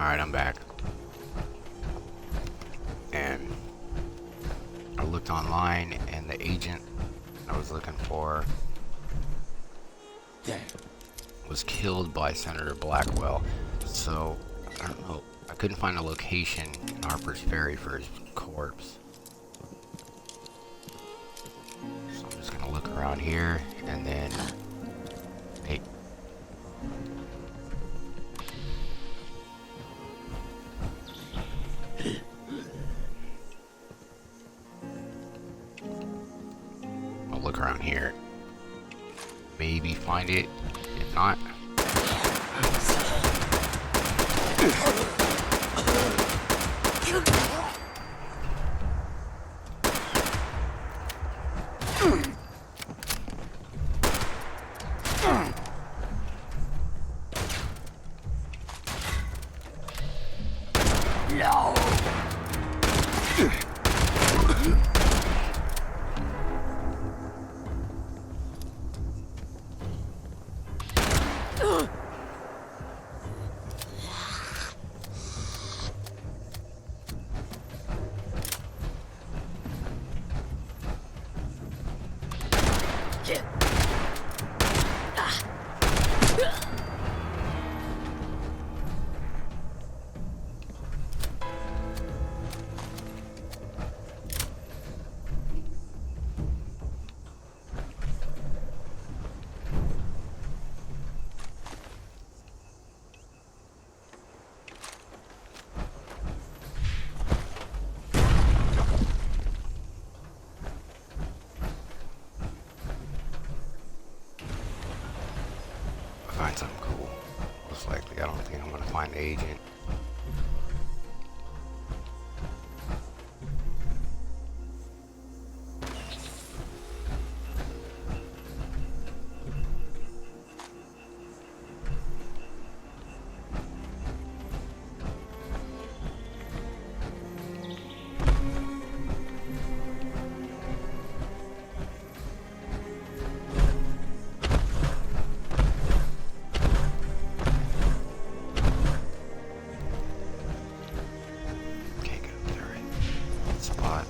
Alright, I'm back. And I looked online, and the agent I was looking for was killed by Senator Blackwell. So, I don't know. I couldn't find a location in Harpers Ferry for his corpse. So I'm just gonna look around here, and then... Hey. I'll look around here. Maybe find it. If not... No. Find something cool. Most likely, I don't think I'm gonna find the agent. Spot.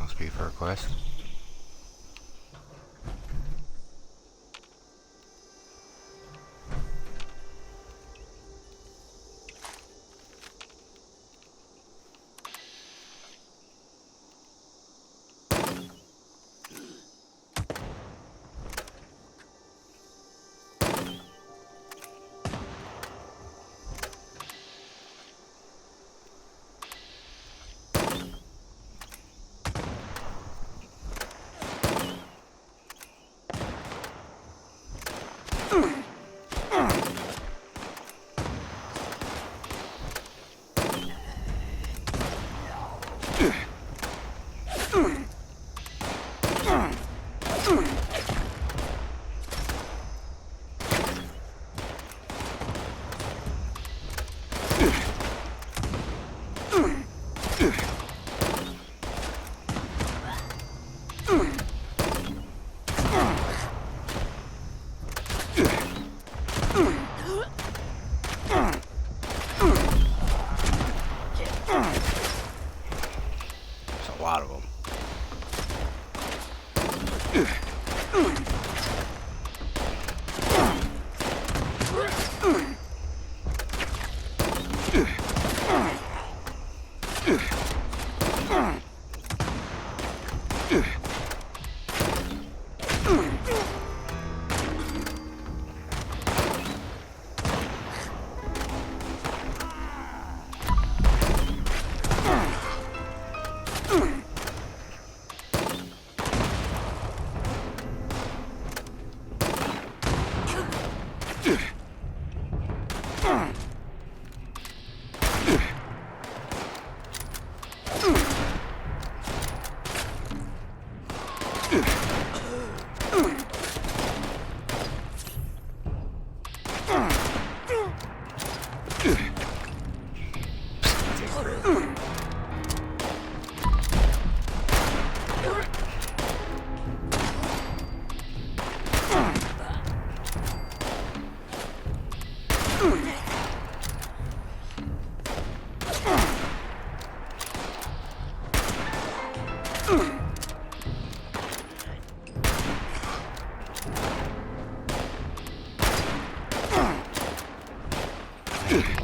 Must be for a quest.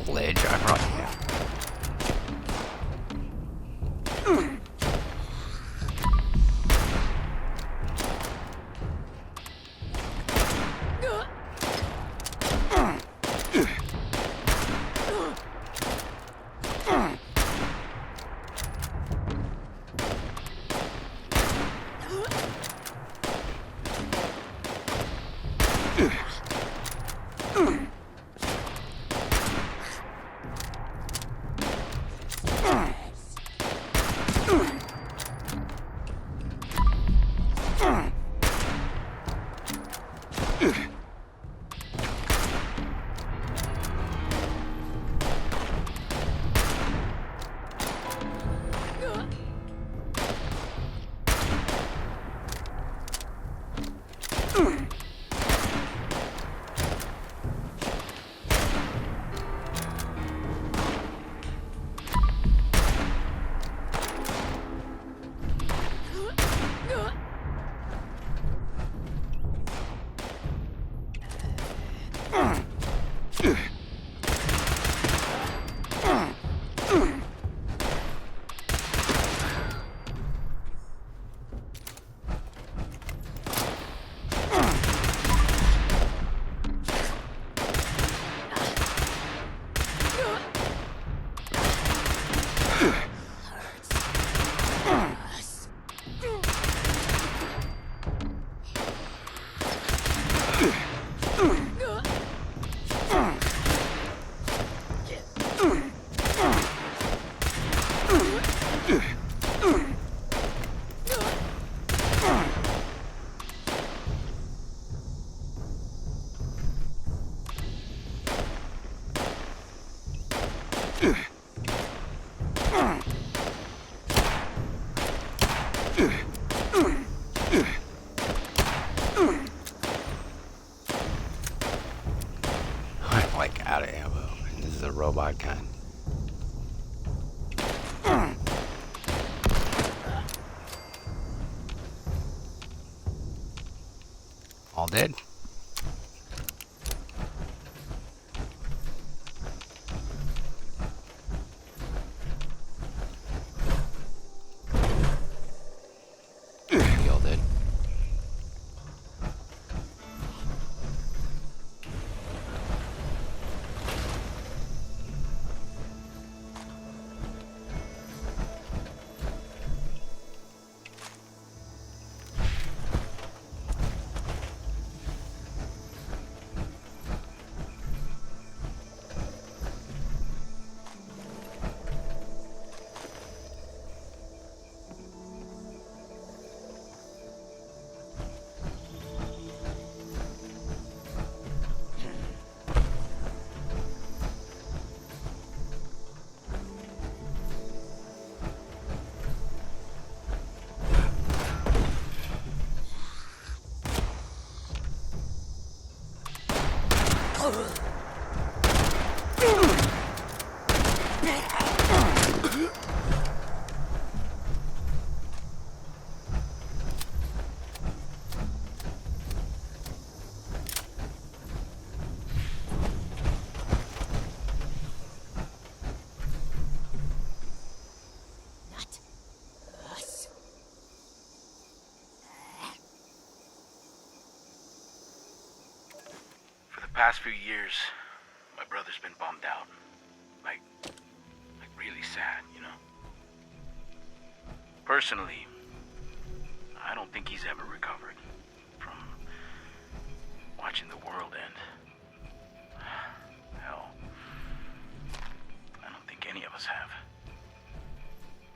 Ledge, I probably have. I'm like out of ammo, and this is a robot gun. All dead? You all dead? past few years, my brother's been bummed out. Like really sad, you know? Personally, I don't think he's ever recovered from watching the world end. Hell, I don't think any of us have.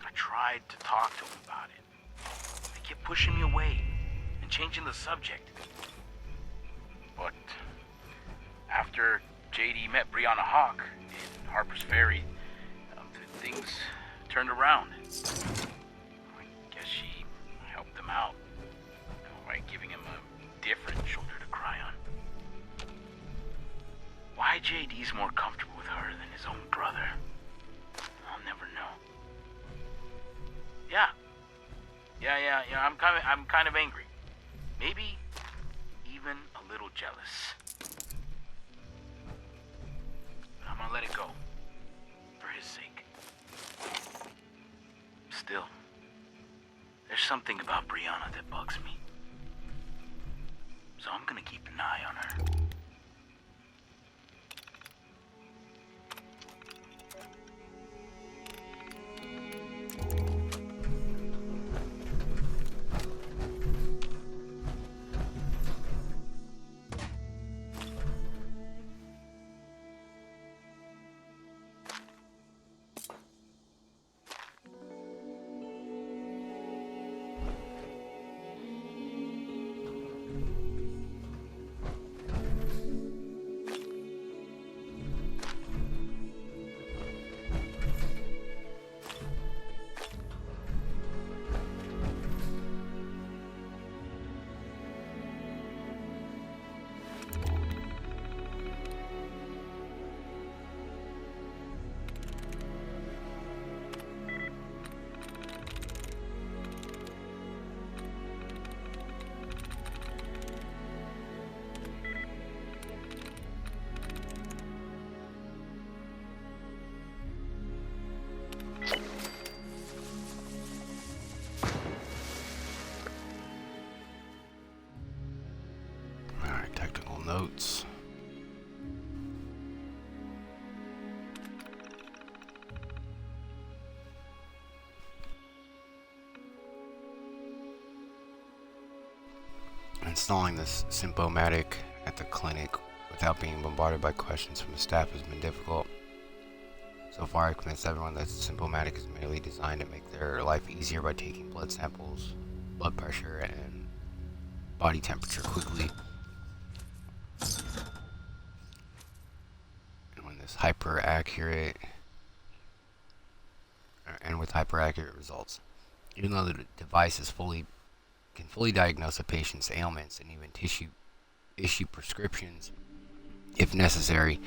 I tried to talk to him about it. They kept pushing me away and changing the subject. But after JD met Brianna Hawk in Harpers Ferry, things turned around. I guess she helped him out, by giving him a different shoulder to cry on. Why JD's more comfortable with her than his own brother, I'll never know. Yeah, I'm kind of angry. Maybe even a little jealous. But I'm gonna let it go, for his sake. Still, there's something about Brianna that bugs me. So I'm gonna keep an eye on her. Notes. Installing this Symptomatic at the clinic without being bombarded by questions from the staff has been difficult. So far, I've convinced everyone that Symptomatic is merely designed to make their life easier by taking blood samples, blood pressure, and body temperature quickly. Hyper accurate results. Even though the device can fully diagnose a patient's ailments and even issue prescriptions if necessary,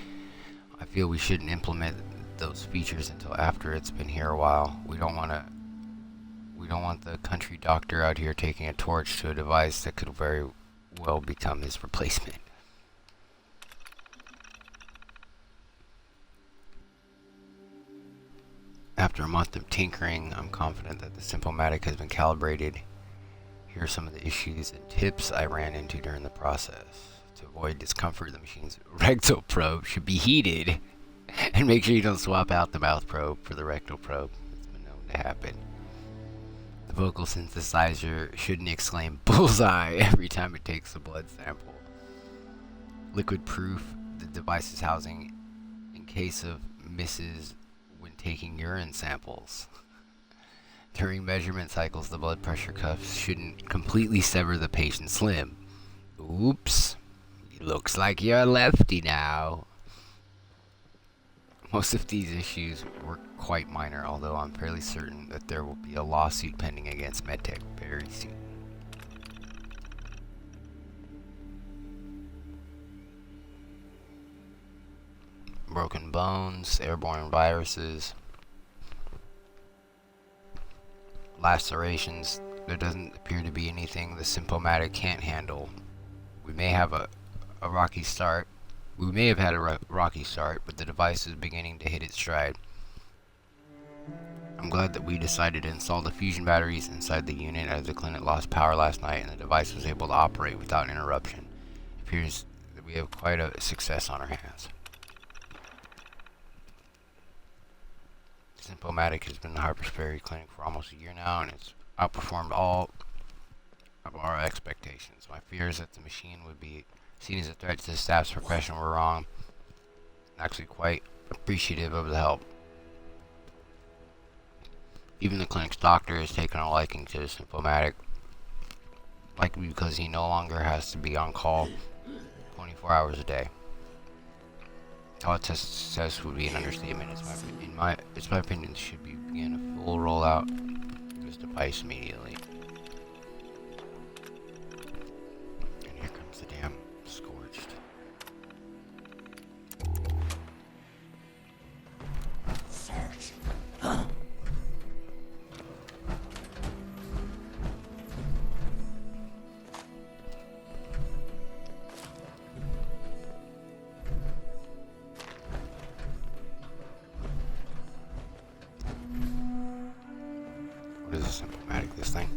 I feel we shouldn't implement those features until after it's been here a while. We don't want the country doctor out here taking a torch to a device that could very well become his replacement. After a month of tinkering, I'm confident that the Symptomatic has been calibrated. Here are some of the issues and tips I ran into during the process. To avoid discomfort, the machine's rectal probe should be heated. And make sure you don't swap out the mouth probe for the rectal probe. It's been known to happen. The vocal synthesizer shouldn't exclaim bullseye every time it takes a blood sample. Liquid proof the device's housing in case of misses when taking urine samples. During measurement cycles, the blood pressure cuffs shouldn't completely sever the patient's limb. Oops. Looks like you're a lefty now. Most of these issues were quite minor, although I'm fairly certain that there will be a lawsuit pending against MedTech very soon. Broken bones, airborne viruses, lacerations. There doesn't appear to be anything the Symptomatic can't handle. We may have a rocky start. We may have had a rocky start, but the device is beginning to hit its stride. I'm glad that we decided to install the fusion batteries inside the unit, as the clinic lost power last night and the device was able to operate without interruption. It appears that we have quite a success on our hands. Symptomatic has been in the Harpers Ferry clinic for almost a year now, and it's outperformed all of our expectations. My fears that the machine would be seen as a threat to the staff's profession were wrong. I'm actually quite appreciative of the help. Even the clinic's doctor has taken a liking to the Symptomatic, likely because he no longer has to be on call 24 hours a day. How it success would be an understatement. It's my opinion, should begin a full rollout of this device immediately. And here comes the damn scorched. What is a Symptomatic, this thing?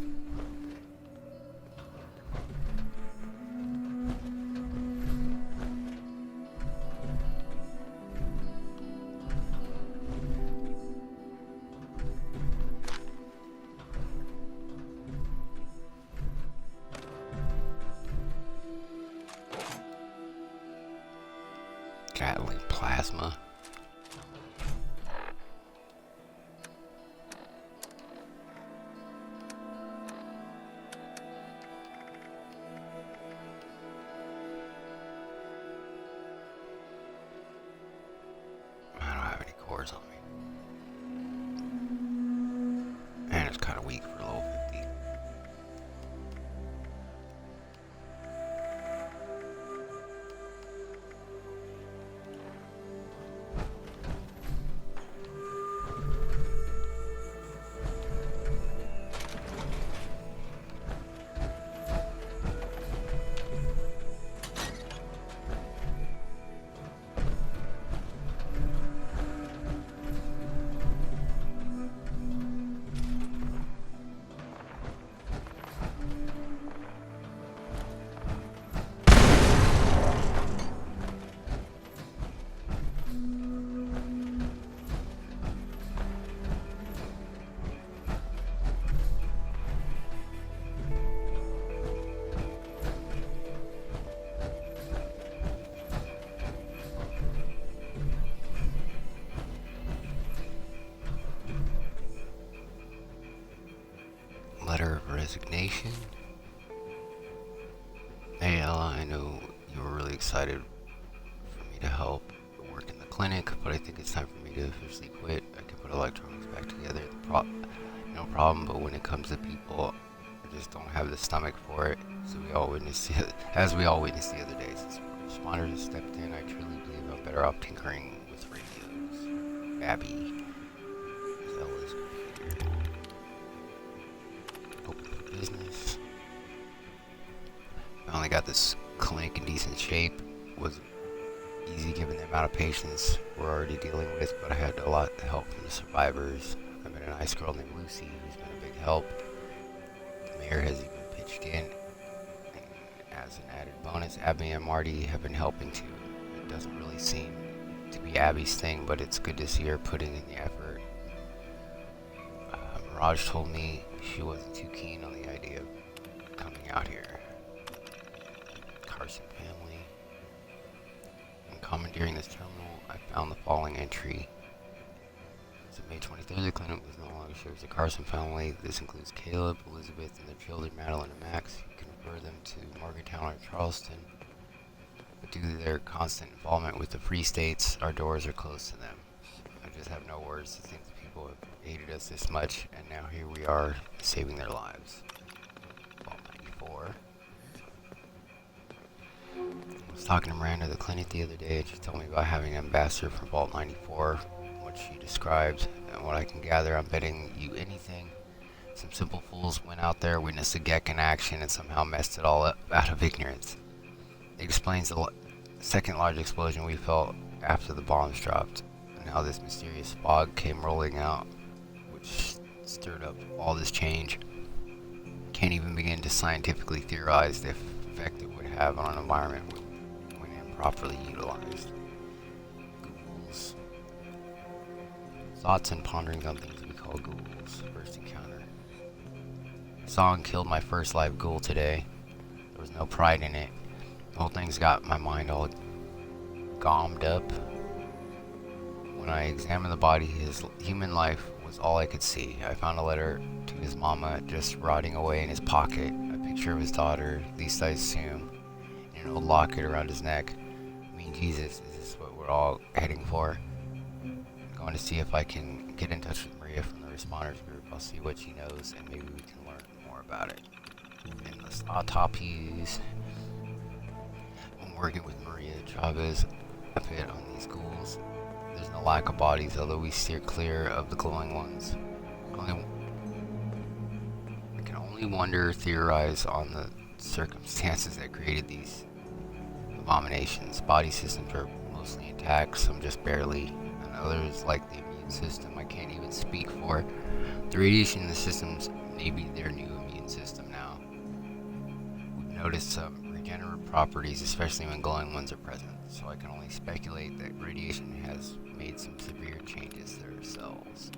Gatling plasma. I don't have any cores on me. And it's kind of weak for low 50. Letter of resignation. Hey Ella, I know you were really excited for me to help work in the clinic, but I think it's time for me to officially quit. I can put electronics back together, no problem, but when it comes to people, I just don't have the stomach for it. So as we all witnessed the other day, since responders have stepped in, I truly believe I'm better off tinkering with radios. Abby. As Ella's configured. Open for business. I only got this clinic in decent shape. Was easy given the amount of patients we're already dealing with, but I had a lot of help from the survivors. I met a nice girl named Lucy who's been a big help. The mayor has even pitched in. And as an added bonus, Abby and Marty have been helping too. It doesn't really seem to be Abby's thing, but it's good to see her putting in the effort. Mirage told me she wasn't too keen on the idea of coming out here. Carson family. When commandeering this terminal, I found the following entry. As of May 23rd, the clinic was no longer shared with the Carson family. This includes Caleb, Elizabeth, and their children, Madeline and Max. You can refer them to Morgantown or Charleston. But due to their constant involvement with the Free States, our doors are closed to them. I just have no words to think the people have hated us this much, and now here we are, saving their lives. Vault 94. I was talking to Miranda at the clinic the other day, and she told me about having an ambassador for Vault 94, what she described, and what I can gather. I'm betting you anything. Some simple fools went out there, witnessed a Gek in action, and somehow messed it all up out of ignorance. It explains the second large explosion we felt after the bombs dropped, and how this mysterious fog came rolling out, which stirred up all this change. Can't even begin to scientifically theorize the effect it would have on an environment when properly utilized. Ghouls. Thoughts and pondering on things we call ghouls. First encounter. I saw and killed my first live ghoul today. There was no pride in it. The whole thing's got my mind all gommed up. When I examined the body, his human life was all I could see. I found a letter to his mama just rotting away in his pocket, a picture of his daughter, at least I assume, and an old locket around his neck. I mean, Jesus, is this what we're all heading for? I'm going to see if I can get in touch with Maria from the responders group. I'll see what she knows, and maybe we can learn more about it. Endless autopsies. I'm working with Maria Chavez a bit on these ghouls. There's no lack of bodies, although we steer clear of the glowing ones. I can only wonder, theorize on the circumstances that created these abominations. Body systems are mostly intact, some just barely, and others, like the immune system, I can't even speak for. The radiation in the systems may be their new immune system now. We've noticed some regenerative properties, especially when glowing ones are present, so I can only speculate that radiation has made some severe changes to their cells.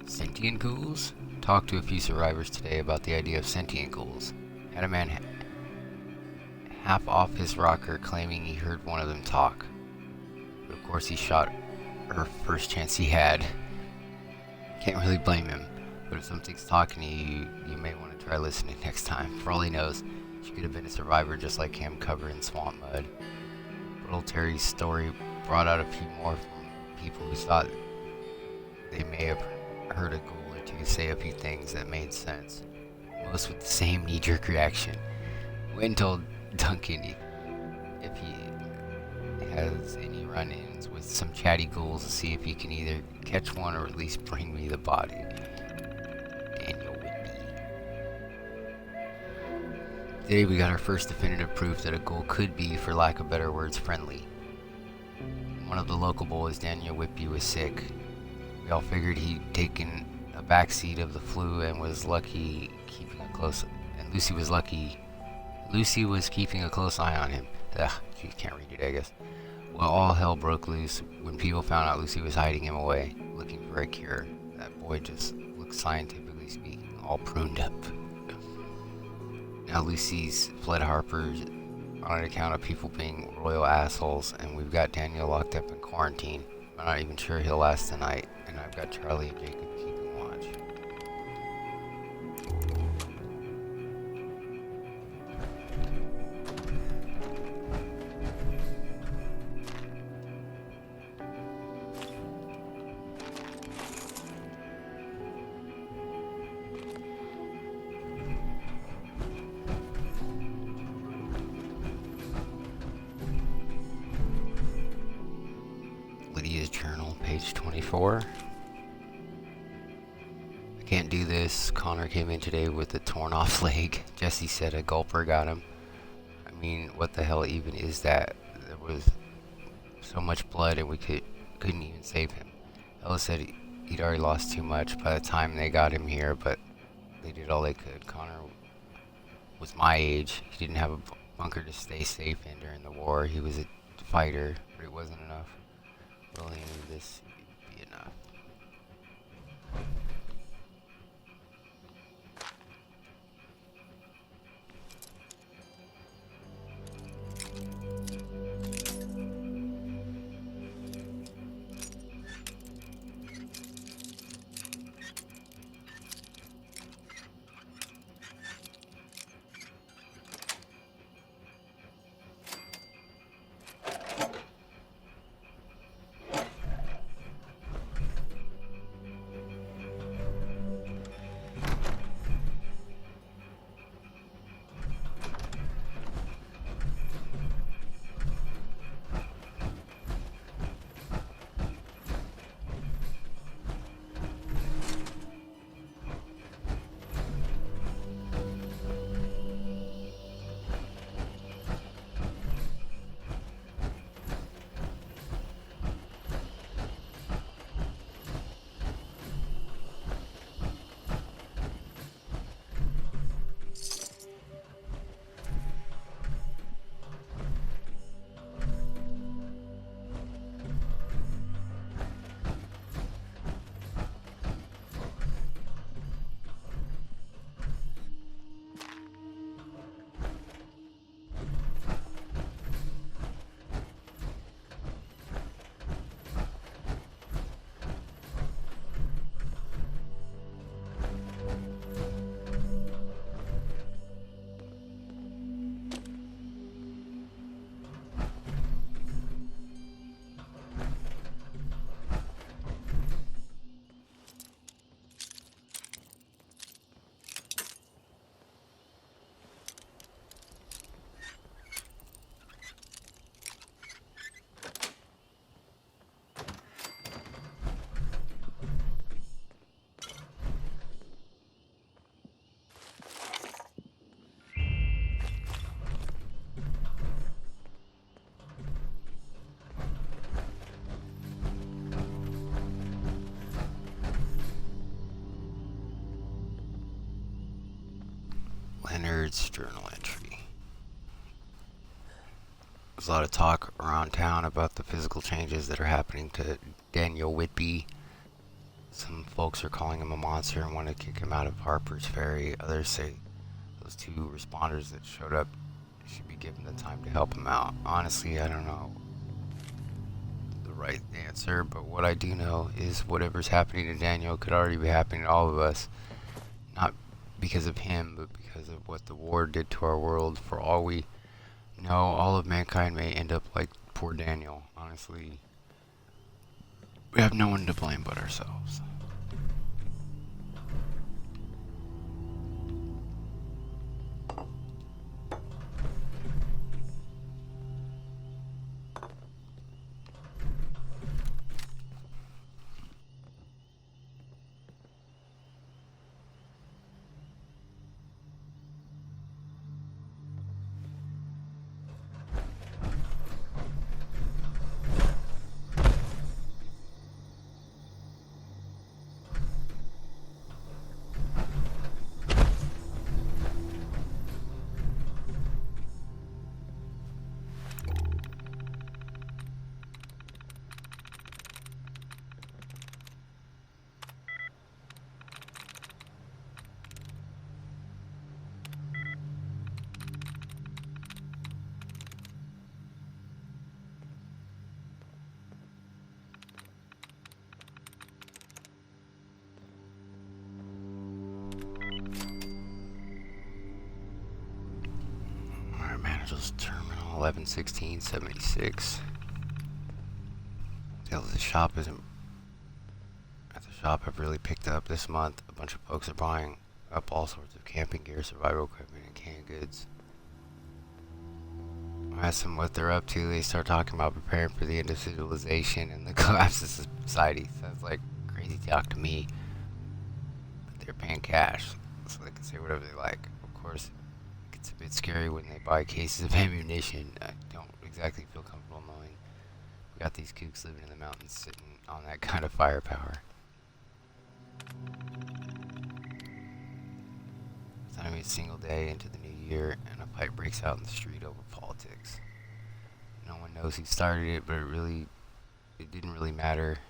Sentient ghouls? Talked to a few survivors today about the idea of sentient ghouls. Had a man half off his rocker claiming he heard one of them talk. But of course he shot her first chance he had. Can't really blame him, but if something's talking to you, you may want to try listening next time. For all he knows, she could have been a survivor just like him, covered in swamp mud. But old Terry's story brought out a few more from people who thought they may have heard a ghoul or two say a few things that made sense. Most with the same knee-jerk reaction. Went and told Duncan if he has any run-ins with some chatty ghouls to see if he can either catch one or at least bring me the body. Daniel Whitby. Today we got our first definitive proof that a ghoul could be, for lack of better words, friendly. One of the local boys, Daniel Whitby, was sick. We all figured he'd taken a backseat of the flu and was lucky keeping a close. And Lucy was lucky. Lucy was keeping a close eye on him. Ugh, she can't read it, I guess. Well, all hell broke loose when people found out Lucy was hiding him away, looking for a cure. That boy just looked, scientifically speaking, all pruned up. Now Lucy's fled Harpers on account of people being royal assholes, and we've got Daniel locked up in quarantine. I'm not even sure he'll last the night, and I've got Charlie and Jacob keeping watch. Lydia's journal, page 24. I can't do this. Connor came in today with a torn off leg. Jesse said a gulper got him. I mean, what the hell even is that? There was so much blood and we couldn't even save him. Ella said he'd already lost too much by the time they got him here, but they did all they could. Connor was my age. He didn't have a bunker to stay safe in during the war. He was a fighter, but it wasn't enough. Really knew this would be enough. Leonard's journal entry. There's a lot of talk around town about the physical changes that are happening to Daniel Whitby. Some folks are calling him a monster and want to kick him out of Harpers Ferry. Others say those 2 responders that showed up should be given the time to help him out. Honestly, I don't know the right answer, but what I do know is whatever's happening to Daniel could already be happening to all of us. Not because of him, but because of what the war did to our world. For all we know, all of mankind may end up like poor Daniel. Honestly, we have no one to blame but ourselves. Manager's Terminal 111676. Sales at the shop have really picked up this month. A bunch of folks are buying up all sorts of camping gear, survival equipment, and canned goods. I ask them what they're up to. They start talking about preparing for the end of civilization and the collapse of society. Sounds like crazy talk to me. But they're paying cash, so they can say whatever they like. Of course, it's a bit scary when they buy cases of ammunition. I don't exactly feel comfortable knowing we got these kooks living in the mountains sitting on that kind of firepower. It's not even a single day into the new year and a fight breaks out in the street over politics. No one knows who started it, but it didn't really matter.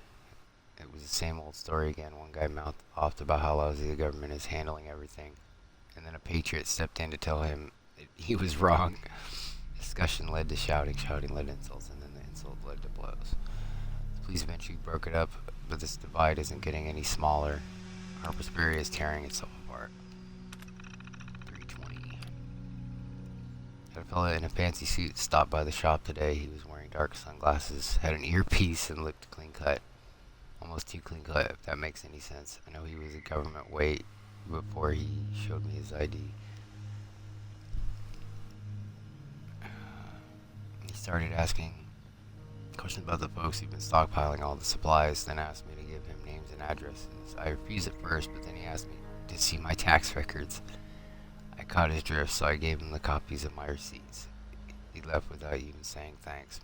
It was the same old story again. One guy mouthed off about how lousy the government is handling everything. And then a patriot stepped in to tell him he was wrong. Discussion led to shouting, shouting led to insults, and then the insult led to blows. The police eventually broke it up, but this divide isn't getting any smaller. Harpers Ferry is tearing itself apart. 3:20. Had a fella in a fancy suit stopped by the shop today. He was wearing dark sunglasses, had an earpiece, and looked clean cut. Almost too clean cut, if that makes any sense. I know he was a government wait before he showed me his ID. He started asking questions about the folks who've been stockpiling all the supplies, then asked me to give him names and addresses. I refused at first, but then he asked me to see my tax records. I caught his drift, so I gave him the copies of my receipts. He left without even saying thanks.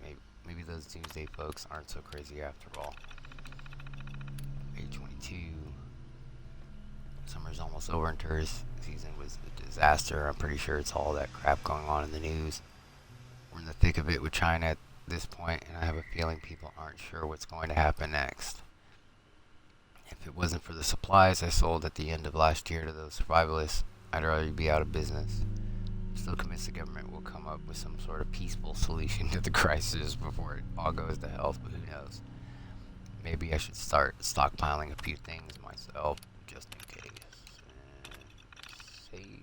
Maybe those doomsday folks aren't so crazy after all. 8:22. Summer's almost over and tourist season was a disaster. I'm pretty sure it's all that crap going on in the news. We're in the thick of it with China at this point, and I have a feeling people aren't sure what's going to happen next. If it wasn't for the supplies I sold at the end of last year to those survivalists, I'd already be out of business. I'm still convinced the government will come up with some sort of peaceful solution to the crisis before it all goes to hell, but who knows? Maybe I should start stockpiling a few things myself, just in case. Save.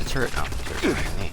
the turret. No, the turret's behind me.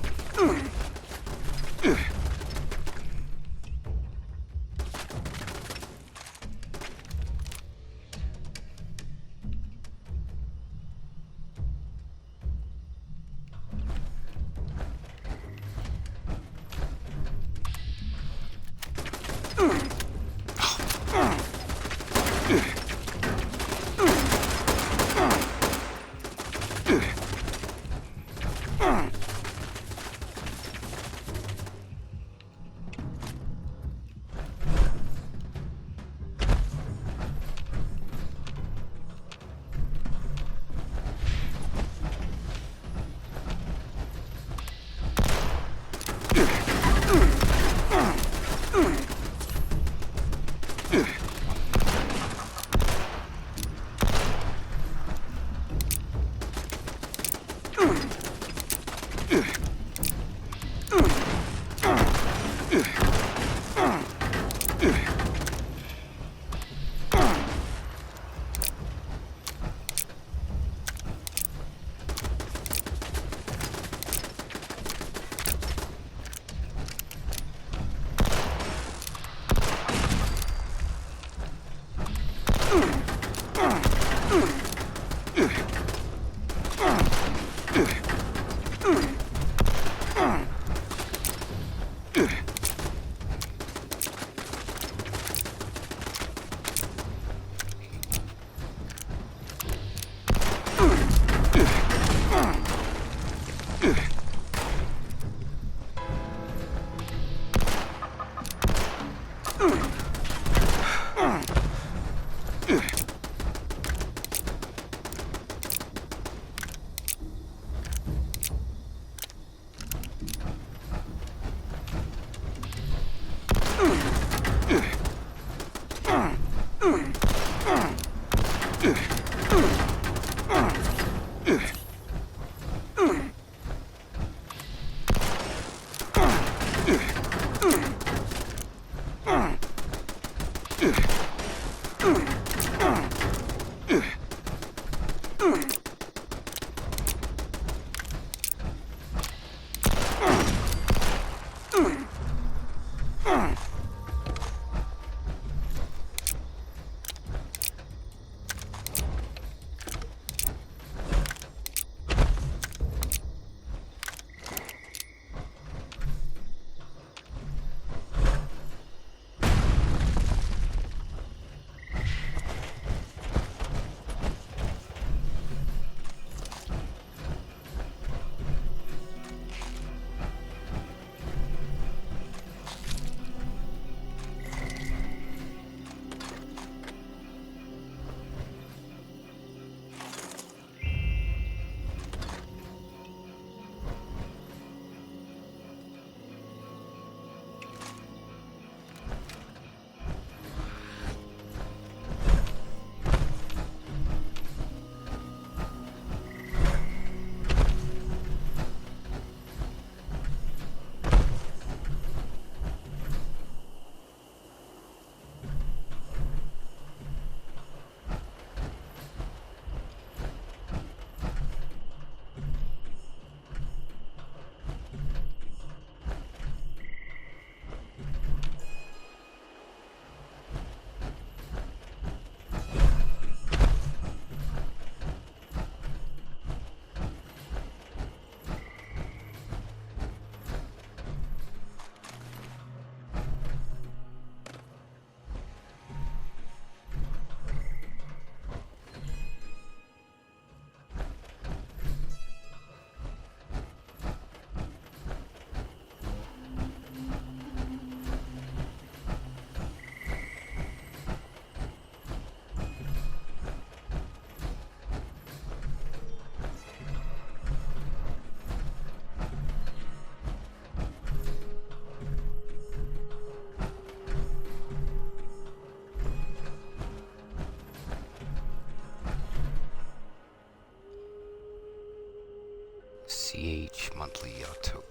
CH Monthly October.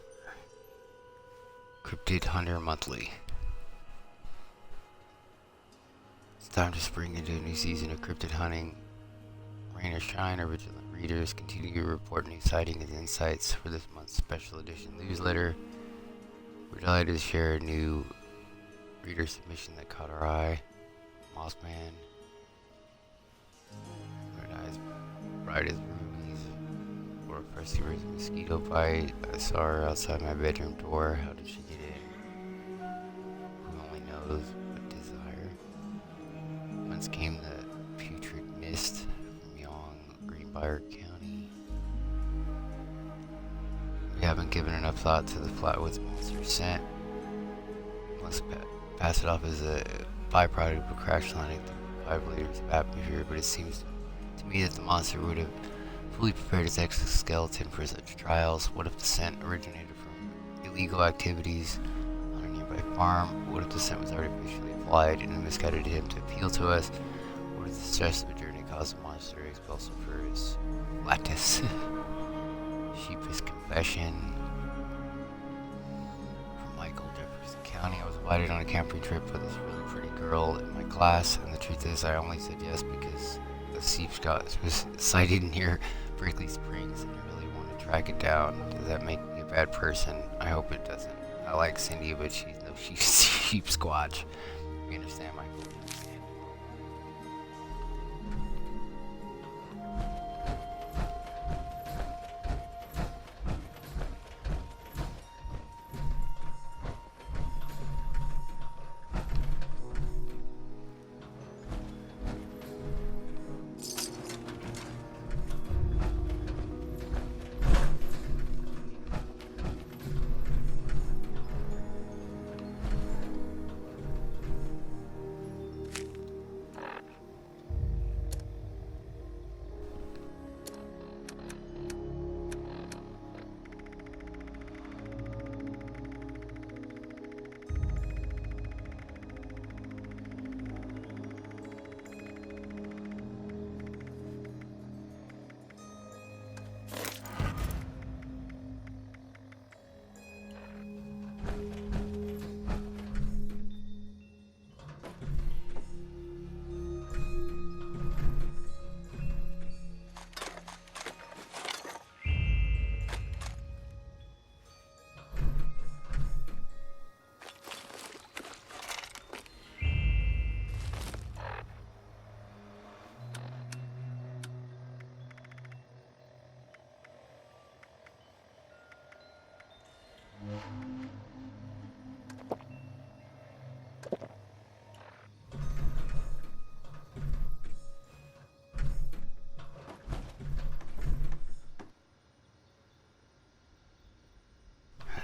Cryptid Hunter Monthly. It's time to spring into a new season of cryptid hunting. Rain or shine, our vigilant readers continue to report new sightings and insights for this month's special edition newsletter. We're delighted to share a new reader submission that caught our eye. Mossman. Red eyes bright as rubies. Or Frosty Ray's mosquito bite. I saw her outside my bedroom door. How did she get in? Who only knows but desire? Whence came the putrid mist from young Greenbrier County? We haven't given enough thought to the Flatwoods monster scent. Must pass it off as a byproduct of crash landing through 5 layers of atmosphere, but it seems to me that the monster would have fully prepared its exoskeleton for such trials. What if the scent originated from illegal activities on a nearby farm? What if the scent was artificially applied in a misguided attempt to appeal to us? What if the stress of a journey caused the monster to expel some furs? Lattice. Sheepish confession. From Michael, Jefferson County. I was invited on a camping trip with this really pretty girl in my class, and the truth is I only said yes because the Seepscott was sighted near Berkeley Springs, and I really want to track it down. Does that make me a bad person? I hope it doesn't. I like Cindy, but she's no sheep squatch. You understand, Michael?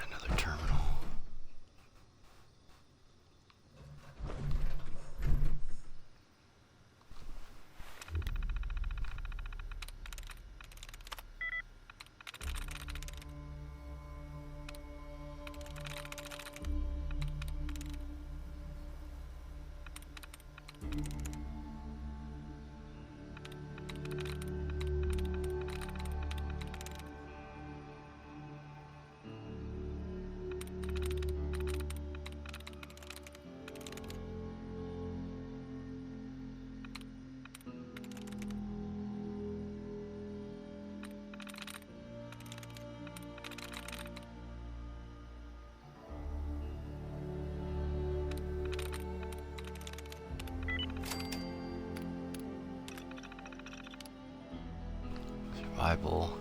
Another terminal. Survival.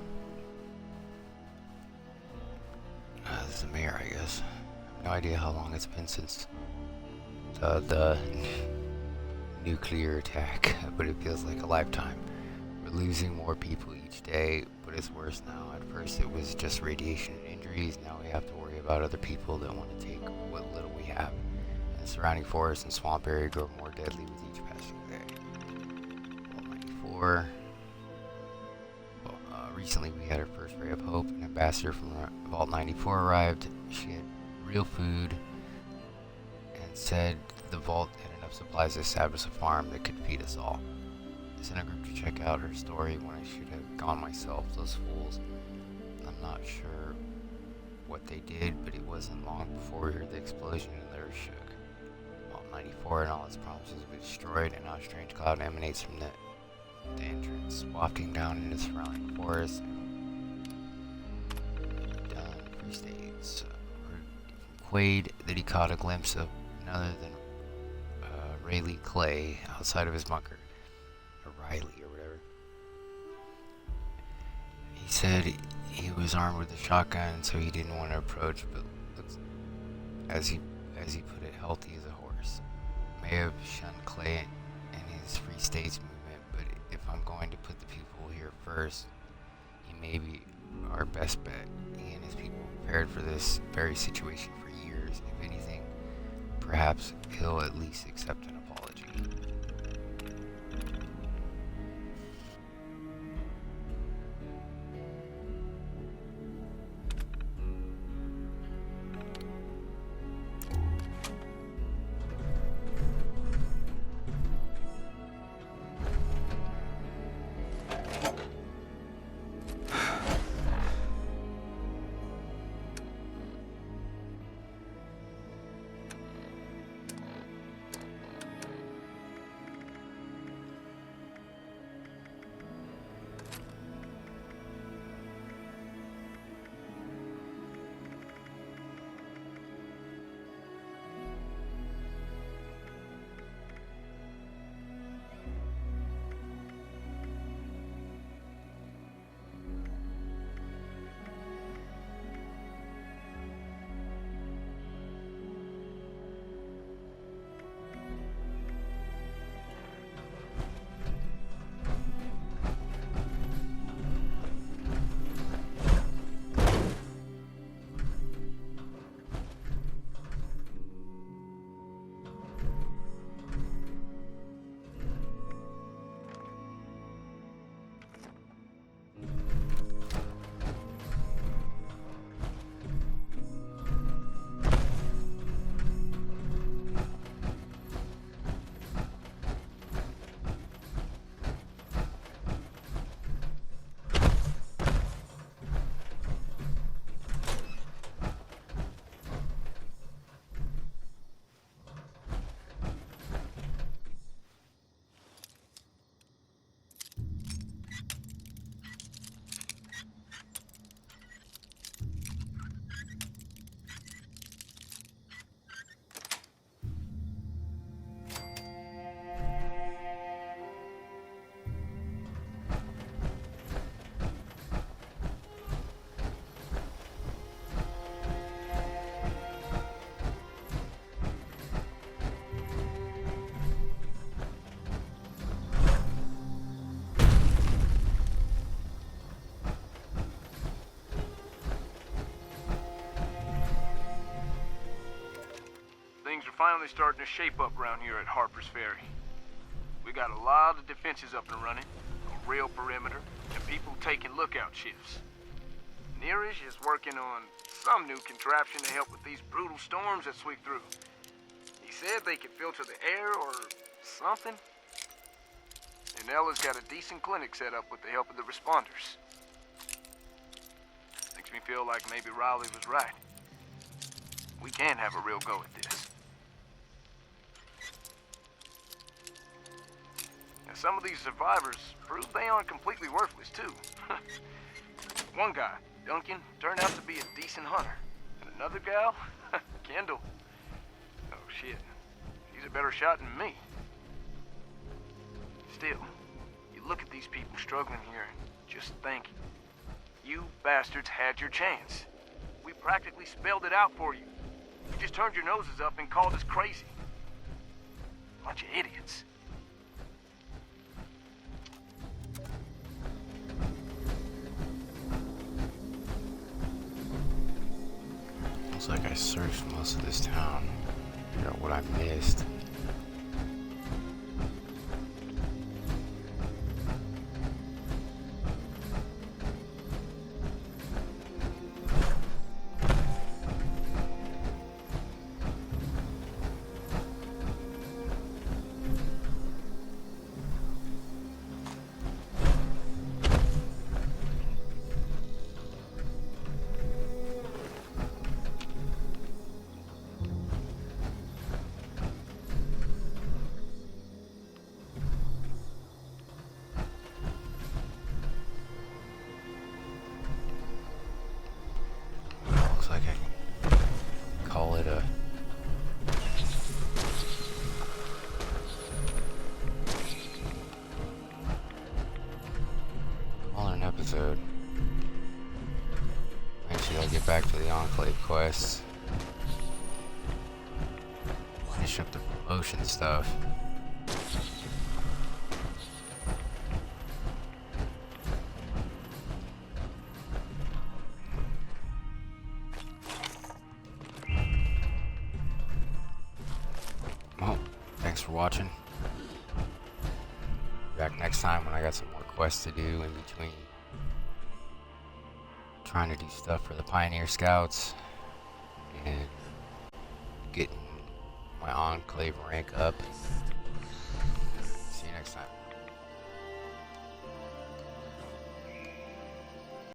This is the mayor, I guess. I have no idea how long it's been since the nuclear attack, but it feels like a lifetime. We're losing more people each day, but it's worse now. At first it was just radiation and injuries. Now we have to worry about other people that want to take what little we have. And the surrounding forest and swamp area grow more deadly with each passing day. Vault 94. Recently we had our first ray of hope. An ambassador from Vault 94 arrived. She had real food and said the vault had enough supplies to establish a farm that could feed us all. I sent a group to check out her story when I should have gone myself. Those fools. I'm not sure what they did, but it wasn't long before we heard the explosion and the earth shook. Vault 94 and all its promises were destroyed, and now a strange cloud emanates from the the entrance, wafting down into the surrounding forest. Done. Free states. Quaid that he caught a glimpse of none other than Rayleigh Clay outside of his bunker. Or Riley or whatever. He said he was armed with a shotgun, so he didn't want to approach, but looks, as he put it, healthy as a horse. May have shunned Clay and his Free States movement, but if I'm going to put the people here first, he may be our best bet. He and his people prepared for this very situation for years. If anything, perhaps he'll at least accept an apology. Things are finally starting to shape up around here at Harpers Ferry. We got a lot of defenses up and running, a real perimeter, and people taking lookout shifts. Nearish is working on some new contraption to help with these brutal storms that sweep through. He said they could filter the air or something. And Ella's got a decent clinic set up with the help of the responders. Makes me feel like maybe Riley was right. We can have a real go at this. And some of these survivors prove they aren't completely worthless, too. One guy, Duncan, turned out to be a decent hunter. And another gal, Kendall. Oh, shit. She's a better shot than me. Still, you look at these people struggling here and just think, you bastards had your chance. We practically spelled it out for you. You just turned your noses up and called us crazy. Bunch of idiots. Looks like I searched most of this town. Figure out what I missed. episode. Eventually I'll get back to the Enclave quests. Finish up the promotion stuff. Well, thanks for watching. Back next time when I got some more quests to do in between trying to do stuff for the Pioneer Scouts and getting my Enclave rank up. See you next time.